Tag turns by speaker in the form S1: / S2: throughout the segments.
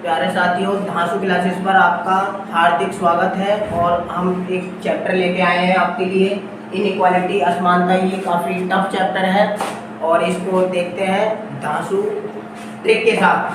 S1: प्यारे साथियों, धांसू क्लासेस पर आपका हार्दिक स्वागत है। और हम एक चैप्टर लेके आए हैं आपके लिए, इनइक्वालिटी, असमानता। ये काफ़ी टफ चैप्टर है और इसको देखते हैं धांसू ट्रिक के साथ।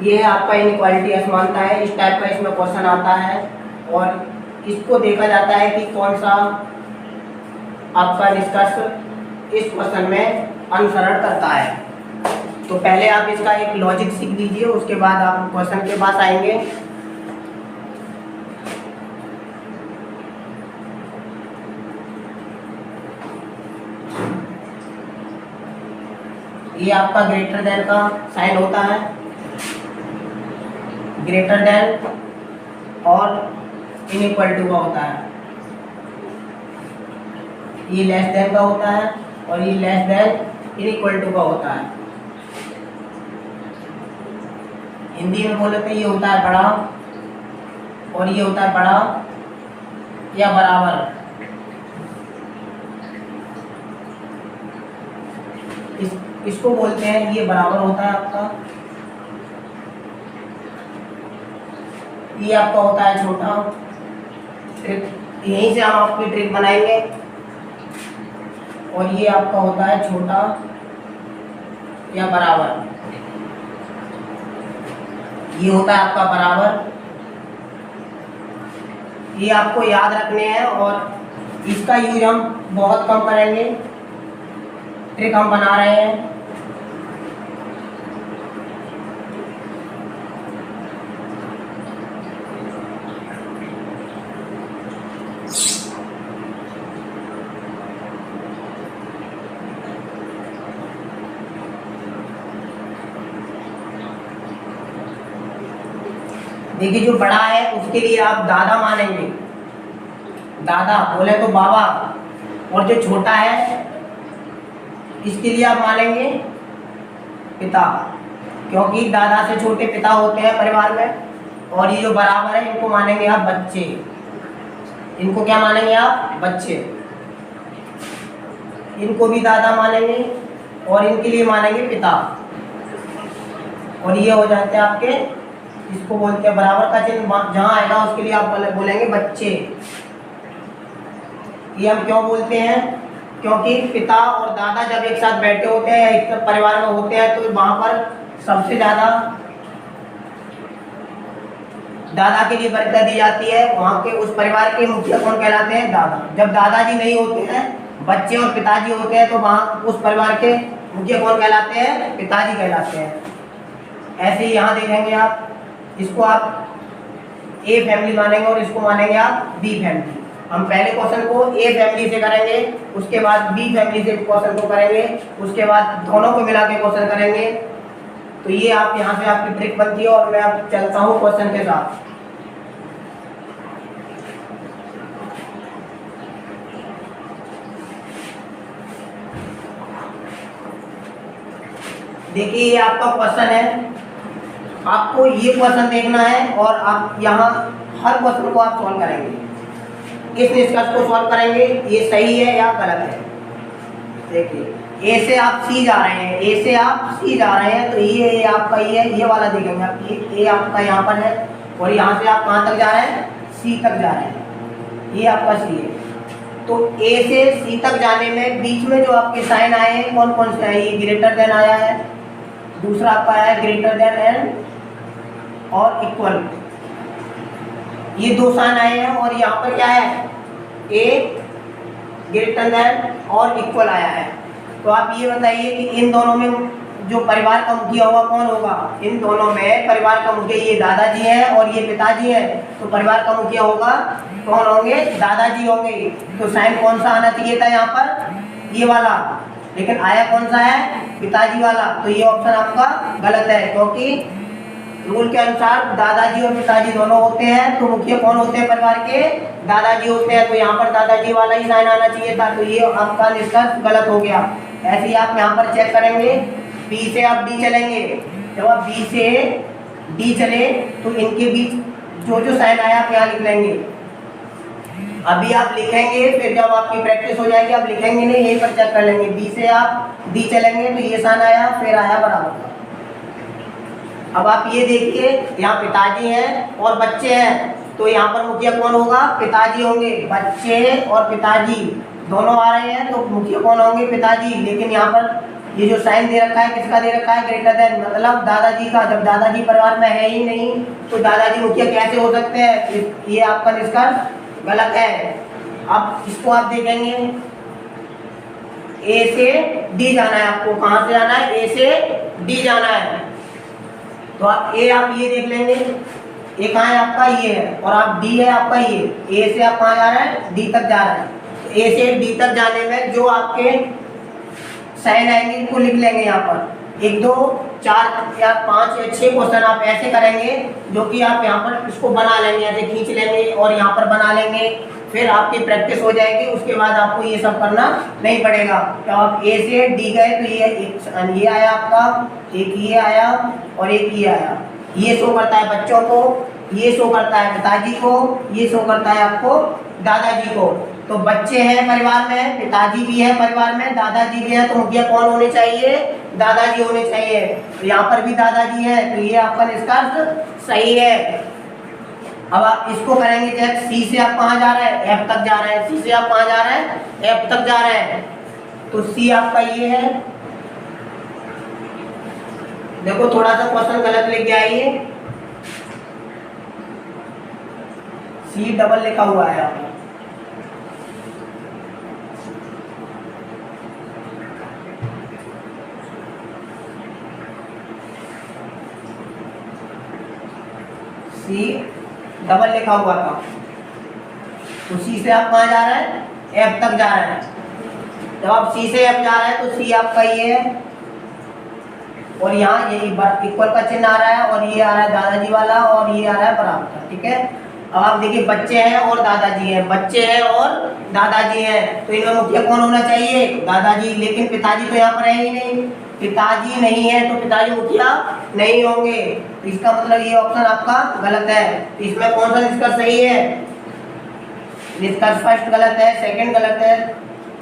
S1: ये है आपका इनइक्वालिटी, असमानता है। इस टाइप का इसमें क्वेश्चन आता है और इसको देखा जाता है कि कौन सा आपका निष्कर्ष इस क्वेश्चन में अनुसरण करता है। तो पहले आप इसका एक लॉजिक सीख लीजिए, उसके बाद आप क्वेश्चन के पास आएंगे। ये आपका ग्रेटर देन का साइन होता है, ग्रेटर देन और इनइक्वल टू का होता है। ये लेस देन का होता है और ये लेस देन इनइक्वल टू का होता है। हिंदी में बोले तो ये होता है बड़ा और ये होता है बड़ा या बराबर। इसको बोलते हैं, ये बराबर होता है आपका, ये आपका होता है छोटा। यहीं से हम आपकी ट्रिक बनाएंगे। और ये आपका होता है छोटा या बराबर, ये होता है आपका बराबर। ये आपको याद रखने हैं और इसका यूज हम बहुत कम करेंगे। ट्रिक हम बना रहे हैं। देखिए, जो बड़ा है उसके लिए आप दादा मानेंगे, दादा बोले तो बाबा। और जो छोटा है इसके लिए आप मानेंगे पिता, क्योंकि दादा से छोटे पिता होते हैं परिवार में। और ये जो बराबर है इनको मानेंगे आप बच्चे। इनको क्या मानेंगे आप? बच्चे। इनको भी दादा मानेंगे और इनके लिए मानेंगे पिता। और ये हो जाते हैं आपके, इसको बोलते हैं बराबर का चिन्ह जहां आएगा उसके लिए आप बोलेंगे बच्चे। ये हम क्यों बोलते हैं? क्योंकि पिता और दादा जब एक साथ बैठे होते हैं, एक परिवार में होते हैं, तो वहां पर सबसे ज्यादा दादा के लिए वरीयता दी जाती है। वहां के उस परिवार के मुखिया कौन कहलाते हैं? दादा। जब दादाजी नहीं होते हैं, बच्चे और पिताजी होते हैं, तो वहां उस परिवार के मुखिया कौन कहलाते हैं? पिताजी कहलाते हैं। ऐसे ही यहाँ देखेंगे आप, इसको आप ए फैमिली मानेंगे और इसको मानेंगे आप बी फैमिली। हम पहले क्वेश्चन को ए फैमिली से करेंगे, उसके बाद बी फैमिली से क्वेश्चन को करेंगे, उसके बाद दोनों को मिला के क्वेश्चन करेंगे। तो ये आप यहाँ से आपकी ट्रिक बनती है और मैं अब चलता हूँ क्वेश्चन के साथ। देखिए, ये आपका क्वेश्चन है। आपको ये क्वेश्चन देखना है और आप यहाँ हर क्वेश्चन को आप सॉल्व करेंगे। इस निष्कर्ष को सॉल्व करेंगे, ये सही है या गलत है। देखिए, ए से आप सी जा रहे हैं, ए से आप सी जा रहे हैं, तो ये आपका ये वाला देखेंगे आप। ये आपका यहाँ पर है और यहाँ से आप कहाँ तक जा रहे हैं? सी तक जा रहे हैं। ये आपका सी है। तो ए से सी तक जाने में बीच में जो आपके साइन आए हैं कौन कौन से आए? ये ग्रेटर देन आया है, दूसरा आपका है ग्रेटर देन एंड और इक्वल। ये दो साइन आए हैं और यहाँ पर क्या है? ए ग्रेटर देन और इक्वल आया है। तो आप ये बताइए कि इन दोनों में जो परिवार का मुखिया होगा कौन होगा? इन दोनों में परिवार का मुखिया, ये दादाजी हैं और ये पिताजी हैं, तो परिवार का मुखिया होगा कौन होंगे? दादाजी होंगे। तो साइन कौन सा आना चाहिए था यहाँ पर? ये वाला। लेकिन आया कौन सा है? पिताजी वाला। तो ये ऑप्शन आपका गलत है, क्योंकि रूल के अनुसार दादाजी और पिताजी दोनों होते हैं, तो मुखिया कौन होते हैं परिवार के? दादाजी होते हैं। तो यहाँ पर दादाजी वाला ही साइन आना चाहिए था। तो ये आपका निष्कर्ष गलत हो गया। ऐसे ही आप यहाँ पर चेक करेंगे, बी से आप डी चलेंगे। जब आप बी से डी चले तो इनके बीच जो जो साइन आया आप यहाँ लिख लेंगे। अभी आप लिखेंगे, फिर जब आपकी प्रैक्टिस हो जाएगी आप लिखेंगे नहीं, यहीं पर चेक कर लेंगे। बी से आप डी चलेंगे तो ये साइन आया, फिर आया बराबर का। अब आप ये देखिए, यहाँ पिताजी हैं और बच्चे हैं, तो यहाँ पर मुखिया कौन होगा? पिताजी होंगे। बच्चे और पिताजी दोनों आ रहे हैं, तो मुखिया कौन होंगे? पिताजी। लेकिन यहाँ पर ये जो साइन दे रखा है, किसका दे रखा है? ग्रेटर देन, मतलब दादाजी का। जब दादाजी परिवार में है ही नहीं, तो दादाजी मुखिया कैसे हो सकते हैं? ये आपका निष्कर्ष गलत है। अब इसको आप देखेंगे, ए से डी जाना है आपको। कहाँ से जाना है? ए से डी जाना है। तो आप ए आप ये देख लेंगे, ए कहाँ है आपका? ये है। और आप डी है आपका ये। ए से आप कहाँ जा रहे हैं? डी तक जा रहे हैं। तो ए से डी तक जाने में जो आपके साइन आएंगे, इनको लिख लेंगे यहाँ पर। 1 2 4 या 5 या 6 क्वेश्चन आप ऐसे करेंगे, जो कि आप यहाँ पर इसको बना लेंगे, ऐसे खींच लेंगे और यहाँ पर बना लेंगे। फिर आपकी प्रैक्टिस हो जाएगी, उसके बाद आपको ये सब करना नहीं पड़ेगा। तो आप ए से डी गए, तो ये आया आपका, एक ये आया और एक ये आया। ये शो करता है बच्चों को, ये शो करता है पिताजी को, ये शो करता है आपको दादाजी को। तो बच्चे हैं परिवार में, पिताजी भी है परिवार में, दादाजी भी है, तो मुखिया कौन होने चाहिए? दादाजी होने चाहिए। तो यहाँ पर भी दादाजी है, तो ये आपका निष्कर्ष सही है। अब आप इसको करेंगे चेक। सी से आप कहाँ जा रहे हैं? एफ तक जा रहे हैं। सी से आप कहाँ जा रहे हैं? एफ तक जा रहे हैं। तो सी आपका ये है। देखो थोड़ा सा क्वेश्चन गलत लिख के आइए, सी डबल लिखा हुआ है आपका। सी डबल लिखा हुआ था। तो सी से आप कहाँ जा रहे हैं? एफ तक जा रहे हैं। जब आप सी से एफ जा रहे हैं, तो सी आपका ये है और यहाँ ये इक्वल का चिन्ह आ रहा है और ये आ रहा है दादाजी वाला और ये आ रहा है बराबर का। ठीक है। अब आप देखिए, बच्चे हैं और दादाजी हैं, बच्चे हैं और दादाजी हैं, तो इनमें मुखिया कौन होना चाहिए? दादाजी। लेकिन पिताजी तो यहाँ पर है ही नहीं, पिताजी नहीं है, तो पिताजी मुखिया नहीं होंगे। तो इसका मतलब ये ऑप्शन आपका गलत है। तो इसमें कौन सा निष्कर्ष सही है? निष्कर्ष फर्स्ट गलत है, सेकंड गलत है,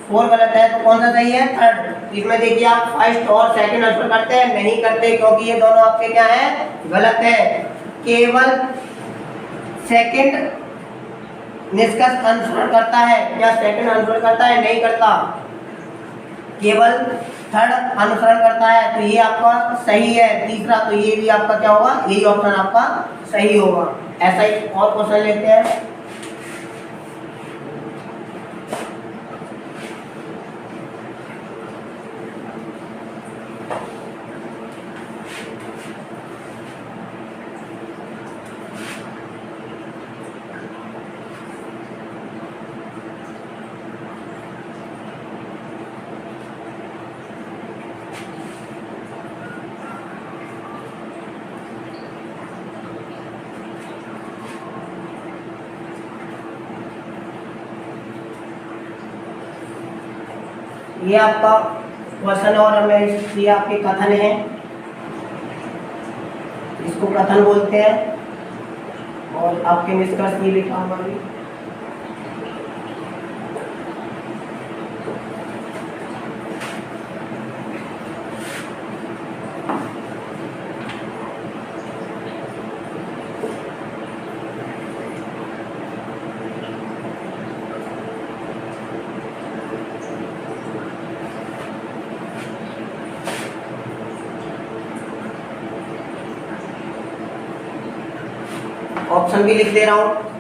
S1: 4 गलत है, तो कौन सा सही है? थर्ड। इसमें देखिए आप फर्स्ट और सेकंड आंसर करते हैं? नहीं करते, क्योंकि ये दोनों आपके क्या है? गलत है। केवल सेकंड निष्कर्ष अनुसरण करता है। क्या सेकंड अनुसरण करता है? नहीं करता, केवल थर्ड अनुसरण करता है। तो ये आपका सही है। तीसरा, तो ये भी आपका क्या होगा? यही ऑप्शन आपका सही होगा। ऐसा ही और क्वेश्चन लेते हैं। ये आपका क्वेश्चन और हमें ये आपके कथन है, इसको कथन बोलते हैं। और आपके निष्कर्ष ये लिखा हुआ है। ऑप्शन भी लिख दे रहा हूं।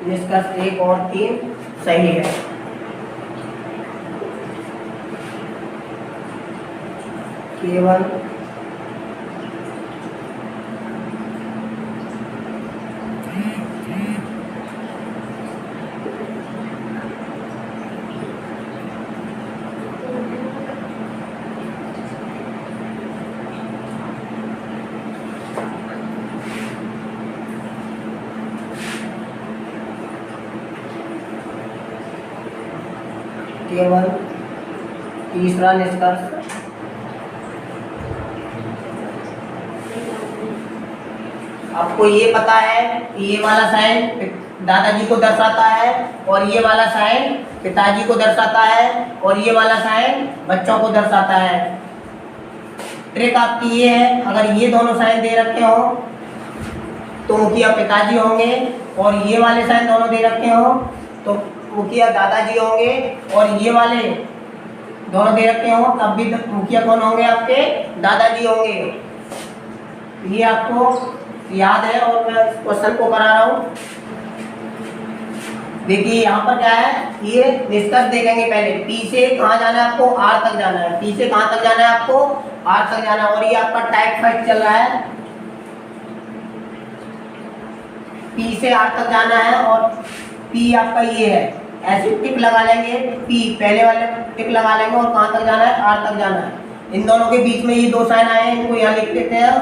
S1: निष्कर्ष 1 और 3 सही है। केवल केवल तीसरा निष्कर्ष आपको ये पता है कि ये वाला साइन दादाजी को दर्शाता है और ये वाला साइन पिताजी को दर्शाता है और ये वाला साइन बच्चों को दर्शाता है। ट्रिक आपकी ये है, अगर ये दोनों साइन दे रखे हो तो मुखिया पिताजी होंगे और ये वाले साइन दोनों दे रखे हो तो मुखिया दादाजी होंगे और ये वाले दोनों दे रखे हो तब भी मुखिया कौन होंगे? आपके दादाजी होंगे। ये आपको याद है और मैं इस क्वेश्चन को करा रहा हूँ। देखिए यहाँ पर क्या है, ये निष्कर्ष देखेंगे पहले। पी से कहाँ जाना है आपको? आर तक जाना है। पी से कहाँ तक जाना है आपको? आर तक जाना है। और ये आपका टाइप फाइट चल रहा है, पी से आर तक जाना है और पी आपका ये है। ऐसे टिक लगा लेंगे, पी पहले वाले टिक लगा लेंगे और कहाँ तक जाना है? आर तक जाना है। इन दोनों के बीच में ये दो साइन आए हैं, इनको यहाँ लिख लेते हैं।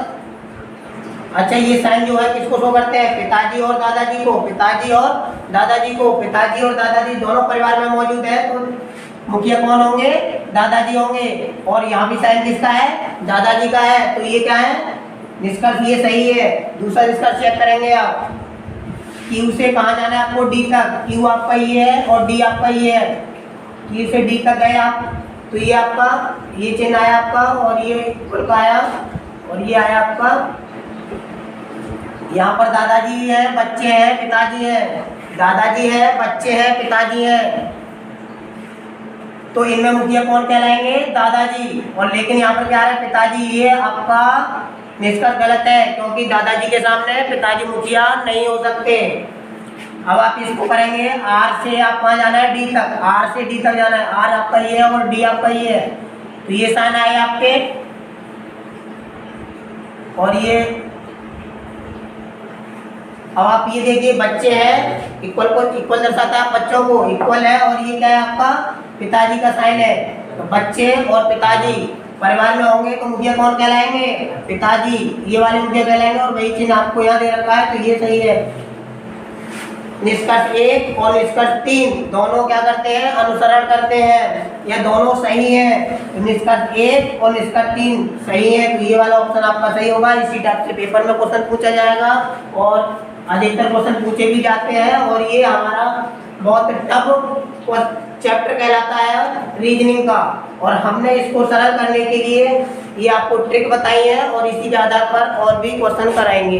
S1: अच्छा, ये साइन जो है किसको शो करते हैं? पिताजी और दादाजी को। पिताजी और दादाजी को, पिताजी और दादाजी दोनों परिवार में मौजूद है तो मुखिया कौन होंगे? दादाजी होंगे। और यहाँ भी साइन किसका है? दादाजी का है। तो ये क्या है? निष्कर्ष ये सही है। दूसरा निष्कर्ष चेक करेंगे आप। क्यू से कहाँ जाना है आपको? डी तक। क्यू आपका ये है और डी आपका ये है। क्यू से डी तक गए आप तो ये आपका ये चिन्ह आया आपका और ये इक्वल का आया और ये आया आपका। यहाँ पर दादाजी है, बच्चे हैं, पिताजी है। दादाजी है, बच्चे हैं, पिताजी है। तो इनमें मुखिया कौन कहलाएंगे? दादाजी। और लेकिन यहाँ पर क्या है? पिताजी। ये आपका निष्कर्ष गलत है क्योंकि दादाजी के सामने पिताजी मुखिया नहीं हो सकते। अब आप इसको करेंगे, आर से आप कहाँ जाना है? डी तक। आर से डी तक जाना है। आर आपका ये है और डी आपका ये है। तो ये साइन आए आपके और ये। अब आप ये देखिए, बच्चे हैं, इक्वल को इक्वल दर्शाता है बच्चों को, इक्वल है। और ये क्या है आपका? पिताजी का साइन है। तो बच्चे और पिताजी परिवार में होंगे तो मुखिया कौन कहलाएंगे? पिताजी। ये वाले मुखिया कहलाएंगे और वही चिन्ह आपको यहाँ दे रखा है तो ये सही है। निष्कर्ष 1 और निष्कर्ष 3 दोनों क्या करते हैं? अनुसरण करते हैं। यह दोनों सही है। तो निष्कर्ष 1 और निष्कर्ष 3 सही है तो ये वाला ऑप्शन आपका सही होगा। इसी टाइप से पेपर में क्वेश्चन पूछा जाएगा और अधिकतर क्वेश्चन पूछे भी जाते हैं। और ये हमारा बहुत टफ चैप्टर कहलाता है रीजनिंग का और हमने इसको सरल करने के लिए ये आपको ट्रिक बताई है और इसी के आधार पर और भी क्वेश्चन कराएंगे।